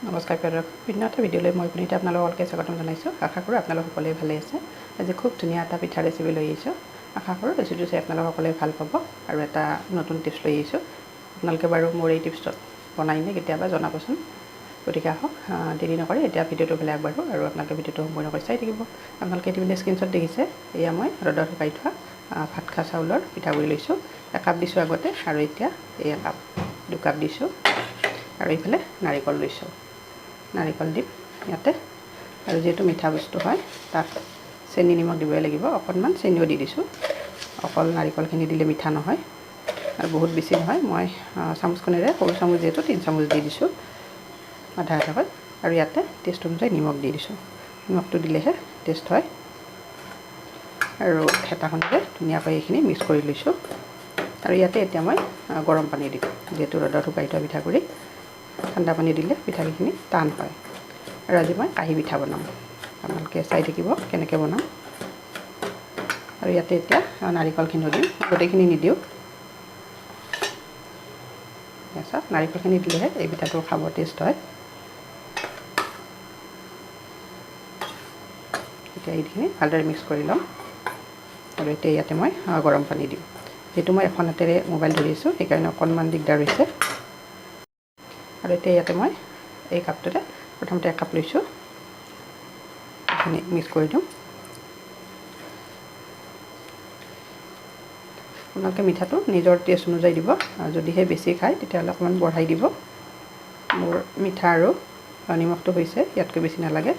নমস্কাৰ প্ৰিয় দৰ্শক, ভিন্ন এটা ভিডিঅ'লৈ মই পুনিতে আপোনালোককে স্বাগতম জনাইছোঁ। আশা কৰোঁ আপোনালোক সকলোৱে ভালে আছে। আজি খুব ধুনীয়া এটা পিঠা ৰেচিপি লৈ আহিছোঁ। আশা কৰোঁ ৰেচিপিটো চাই আপোনালোক সকলোৱে ভাল পাব আৰু এটা নতুন টিপছ লৈ আহিছোঁ। আপোনালোকে বাৰু মোৰ এই টিপছত বনাইনে কেতিয়াবা জনাবচোন। গতিকে আহক দেৰি নকৰি এতিয়া ভিডিঅ'টো ফালে আগবাঢ়োঁ আৰু আপোনালোকে ভিডিঅ'টো সম্পূৰ্ণকৈ চাই থাকিব। আপোনালোকে ইতিমধ্যে স্ক্ৰীনশ্বট দেখিছে। এয়া মই ৰ'দত শুকাই থোৱা ভাত খোৱা চাউলৰ পিঠাগুড়ি লৈছোঁ। একাপ দিছোঁ আগতে আৰু এতিয়া এই একাপ 2 কাপ দিছোঁ আৰু এইফালে নাৰিকল লৈছোঁ। নাৰিকল দিম ইয়াতে আৰু যিহেতু মিঠা বস্তু হয় তাত চেনি নিমখ দিবই লাগিব। অকণমান চেনিও দি দিছোঁ। অকল নাৰিকলখিনি দিলে মিঠা নহয় আৰু বহুত বেছি নহয়। মই চামুচখনেৰে সৰু চামুচ যিহেতু 3 চামুচ দি দিছোঁ আধা আধাকৈ আৰু ইয়াতে টেষ্ট অনুযায়ী নিমখ দি দিছোঁ। নিমখটো দিলেহে টেষ্ট হয় আৰু হেতাখনেৰে ধুনীয়াকৈ এইখিনি মিক্স কৰি লৈছোঁ আৰু ইয়াতে এতিয়া মই গৰম পানী দিম। যিহেতু ৰ'দত শুকাই থোৱা পিঠাগুড়ি, ঠাণ্ডা পানী দিলে পিঠাখিনি টান হয়। আৰু আজি মই কাঁহী পিঠা বনাম। আপোনালোকে চাই থাকিব কেনেকৈ বনাম। আৰু ইয়াতে এতিয়া নাৰিকলখিনিও দিম, গোটেইখিনি নিদিওঁ। চাওক, নাৰিকলখিনি দিলেহে এই পিঠাটো খাব টেষ্ট হয়। এতিয়া এইখিনি ভালদৰে মিক্স কৰি ল'ম আৰু এতিয়া ইয়াতে মই গৰম পানী দিম। যিহেতু মই এখন হাতেৰে মোবাইল ধৰি আছোঁ সেইকাৰণে অকণমান দিগদাৰ হৈছে। আৰু এতিয়া ইয়াতে মই এই কাপটোতে প্ৰথমতে 1 কাপ লৈছোঁ। এইখিনি মিক্স কৰি দিওঁ। আপোনালোকে মিঠাটো নিজৰ টেষ্ট অনুযায়ী দিব। যদিহে বেছি খায় তেতিয়াহ'লে অকণমান বঢ়াই দিব। মোৰ মিঠা আৰু নিমখটো হৈছে, ইয়াতকৈ বেছি নালাগে।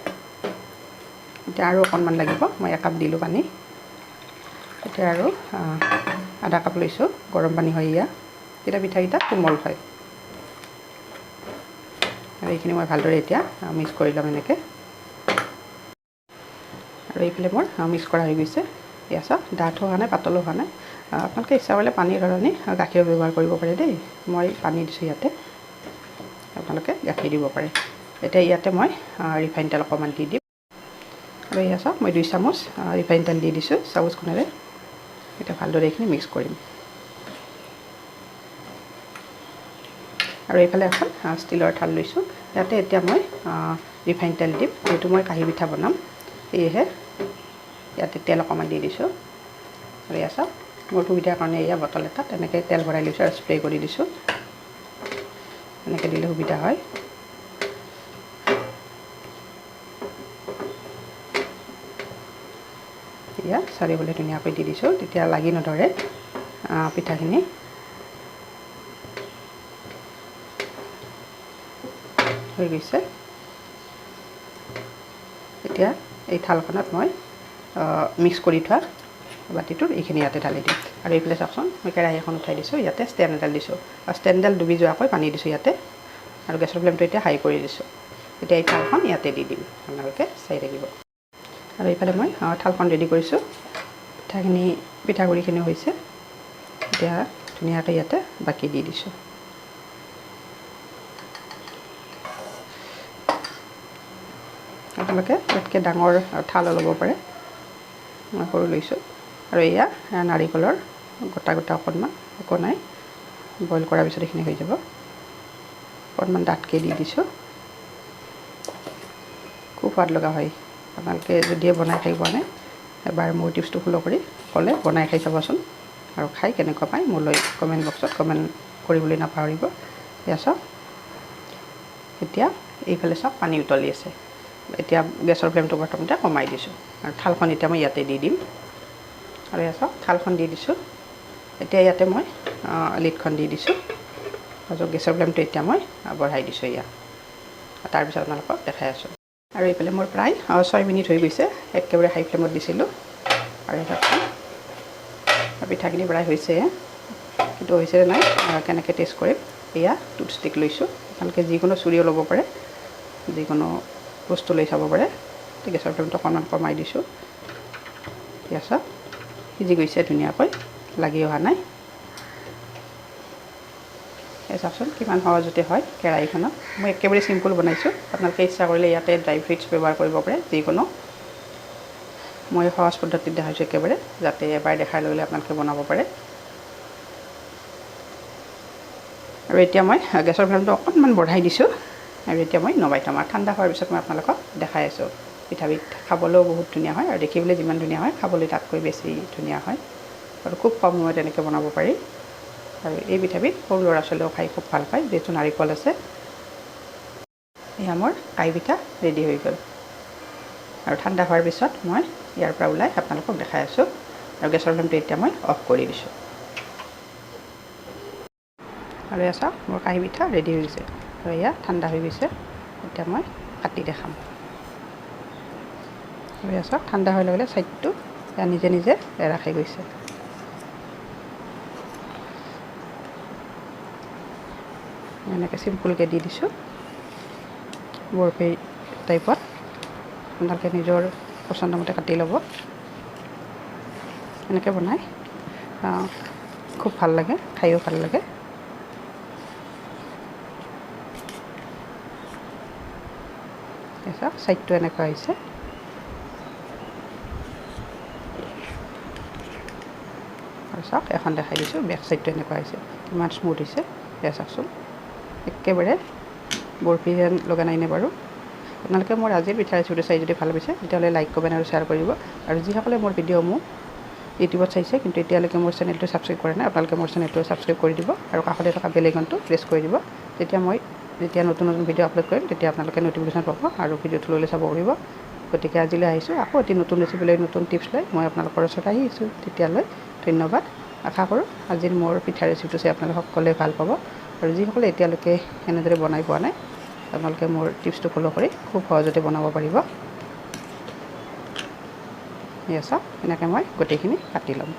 এতিয়া আৰু অকণমান লাগিব। মই 1 কাপ দিলোঁ পানী। এতিয়া আৰু আধা কাপ লৈছোঁ। গৰম পানী হয় এয়া, তেতিয়া পিঠাকেইটা কোমল হয়। আৰু এইখিনি মই ভালদৰে এতিয়া মিক্স কৰি ল'ম এনেকৈ। আৰু এইফালে মোৰ মিক্স কৰা হৈ গৈছে। এয়া চাওক, ডাঠ হোৱা নাই, পাতলো হোৱা নাই। আপোনালোকে ইচ্ছা কৰিলে পানীৰ সলনি গাখীৰ ব্যৱহাৰ কৰিব পাৰে দেই। মই পানী দিছোঁ ইয়াতে, আপোনালোকে গাখীৰ দিব পাৰে। এতিয়া ইয়াতে মই ৰিফাইন তেল অকণমান দি দিম আৰু এয়া চাওক, মই 2 চামুচ ৰিফাইন তেল দি দিছোঁ চামুচখনেৰে। এতিয়া ভালদৰে এইখিনি মিক্স কৰিম আৰু এইফালে এখন ষ্টিলৰ থাল লৈছোঁ। ইয়াতে এতিয়া মই ৰিফাইন তেল দিম। যিহেতু মই কাঁহী পিঠা বনাম সেয়েহে ইয়াতে তেল অকণমান দি দিছোঁ। আৰু এয়া চাওক, মোৰ সুবিধাৰ কাৰণে এয়া বটল এটাত এনেকৈ তেল ভৰাই লৈছোঁ আৰু স্প্ৰে কৰি দিছোঁ। এনেকৈ দিলে সুবিধা হয়। এয়া চাৰিওফালে ধুনীয়াকৈ দি দিছোঁ, তেতিয়া লাগি নধৰে পিঠাখিনি। হৈ গৈছে। এতিয়া এই থালখনত মই মিক্স কৰি থোৱা বাতিটোত এইখিনি ইয়াতে ঢালি দিম। আৰু এইফালে চাওকচোন, মই কেৰাহী এখন উঠাই দিছোঁ। ইয়াতে ষ্টেণ্ড এডাল দিছোঁ আৰু ষ্টেণ্ডডাল ডুবি যোৱাকৈ পানী দিছোঁ ইয়াতে। আৰু গেছৰ ফ্লেমটো এতিয়া হাই কৰি দিছোঁ। এতিয়া এই থালখন ইয়াতে দি দিম, আপোনালোকে চাই থাকিব। আৰু এইফালে মই থালখন ৰেডি কৰিছোঁ। পিঠাগুড়িখিনি হৈছে। এতিয়া ধুনীয়াকৈ ইয়াতে বাকি দি দিছোঁ। আপোনালোকে ইয়াতকৈ ডাঙৰ থালো ল'ব পাৰে, মই সৰু লৈছোঁ। আৰু এয়া নাৰিকলৰ গোটা গোটা অকণমান, একো নাই, বইল কৰাৰ পিছত এইখিনি হৈ যাব। অকণমান ডাঠকৈ দি দিছোঁ। খুব সোৱাদ লগা হয়। আপোনালোকে যদিহে বনাই খাই পোৱা নাই, এবাৰ মোৰ টিপছটো ফ'ল' কৰি ক'লে বনাই খাই চাবচোন আৰু খাই কেনেকুৱা পায় মোলৈ কমেণ্ট বক্সত কমেণ্ট কৰিবলৈ নাপাহৰিব। এয়া চাওক, এতিয়া এইফালে চাওক পানী উতলি আছে। এতিয়া গেছৰ ফ্লেমটো প্ৰথমতে কমাই দিছোঁ আৰু থালখন এতিয়া মই ইয়াতে দি দিম। আৰু এয়া চাওক, থালখন দি দিছোঁ। এতিয়া ইয়াতে মই লিডখন দি দিছোঁ আৰু গেছৰ ফ্লেমটো এতিয়া মই বঢ়াই দিছোঁ এয়া। তাৰপিছত আপোনালোকক দেখাই আছোঁ। আৰু এইফালে মোৰ প্ৰায় 6 মিনিট হৈ গৈছে। একেবাৰে হাই ফ্লেমত দিছিলোঁ। আৰু চাওকচোন, পিঠাখিনি প্ৰায় হৈছে, কিন্তু হৈছে নাই কেনেকৈ টেষ্ট কৰিম। এয়া টুথষ্টিক লৈছোঁ। আপোনালোকে যিকোনো চুৰিও ল'ব পাৰে, যিকোনো বস্তু লৈ চাব পাৰে। গেছৰ ফ্লেমটো অকণমান কমাই দিছোঁ। এতিয়া চাওক, সিজি গৈছে ধুনীয়াকৈ, লাগি অহা নাই। এই চাওকচোন কিমান সহজতে হয় কেৰাহীখনত। মই একেবাৰে চিম্পুল বনাইছোঁ। আপোনালোকে ইচ্ছা কৰিলে ইয়াতে ড্ৰাই ফ্ৰুইটছ ব্যৱহাৰ কৰিব পাৰে, যিকোনো। মই সহজ পদ্ধতিত দেখাইছোঁ একেবাৰে, যাতে এবাৰ দেখাৰ লগে লগে আপোনালোকে বনাব পাৰে। আৰু এতিয়া মই গেছৰ ফ্লেমটো অকণমান বঢ়াই দিছোঁ আৰু এতিয়া মই নমাই থ'ম আৰু ঠাণ্ডা হোৱাৰ পিছত মই আপোনালোকক দেখাই আছোঁ। পিঠাবিধ খাবলৈও বহুত ধুনীয়া হয় আৰু দেখিবলৈ যিমান ধুনীয়া হয় খাবলৈ তাতকৈ বেছি ধুনীয়া হয় আৰু খুব কম সময়ত এনেকৈ বনাব পাৰি। আৰু এই পিঠাবিধ সৰু ল'ৰা ছোৱালীয়েও খাই খুব ভাল পায়, যিহেতু নাৰিকল আছে। এয়া মোৰ কাই পিঠা ৰেডি হৈ গ'ল আৰু ঠাণ্ডা হোৱাৰ পিছত মই ইয়াৰ পৰা ওলাই আপোনালোকক দেখাই আছোঁ। আৰু গেছৰ ফ্লেমটো এতিয়া মই অফ কৰি দিছোঁ। আৰু এয়া চাওক মোৰ কাঁহী পিঠা ৰেডি হৈ গৈছে আৰু এয়া ঠাণ্ডা হৈ গৈছে। এতিয়া মই কাটি দেখাম। আৰু এয়া চাওক ঠাণ্ডা হোৱাৰ লগে লগে ছাইডটো নিজে নিজে এৰা খাই গৈছে। এনেকৈ চিম্পুলকৈ দি দিছোঁ বৰফি টাইপত। আপোনালোকে নিজৰ পচন্দমতে কাটি ল'ব। এনেকৈ বনাই খুব ভাল লাগে, খায়ো ভাল লাগে। চাওক ছাইডটো এনেকুৱা হৈছে। আৰু চাওক এখন দেখাই দিছোঁ, বেক ছাইডটো এনেকুৱা হৈছে, কিমান স্মুথ হৈছে। এয়া চাওকচোন একেবাৰে বৰফি যেন লগা নাইনে বাৰু। আপোনালোকে মোৰ আজিৰ পিঠা ৰেচিপিটো চাই যদি ভাল পাইছে তেতিয়াহ'লে লাইক, কমেণ্ট আৰু শ্বেয়াৰ কৰিব। আৰু যিসকলে মোৰ ভিডিঅ'সমূহ ইউটিউবত চাইছে কিন্তু এতিয়ালৈকে মোৰ চেনেলটো ছাবস্ক্ৰাইব কৰা নাই, আপোনালোকে মোৰ চেনেলটো ছাবস্ক্ৰাইব কৰি দিব আৰু কাষতে থকা বেল আইকনটো প্ৰেছ কৰি দিব। তেতিয়া মই যেতিয়া নতুন নতুন ভিডিঅ' আপলোড কৰিম তেতিয়া আপোনালোকে নটিফিকেশ্যন পাব আৰু ভিডিঅ'টো লৈ চাব পাৰিব। গতিকে আজিলৈ আহিছোঁ, আকৌ এটি নতুন ৰেচিপি লৈ, নতুন টিপছ লৈ মই আপোনালোকৰ ওচৰত আহিছোঁ। তেতিয়ালৈ ধন্যবাদ। আশা কৰোঁ আজিৰ মোৰ পিঠা ৰেচিপিটো চাই আপোনালোকে সকলোৱে ভাল পাব। আৰু যিসকলে এতিয়ালৈকে এনেদৰে বনাই পোৱা নাই আপোনালোকে মোৰ টিপছটো ফ'ল' কৰি খুব সহজতে বনাব পাৰিব। এয়া চাওক এনেকৈ মই গোটেইখিনি কাটি ল'ম।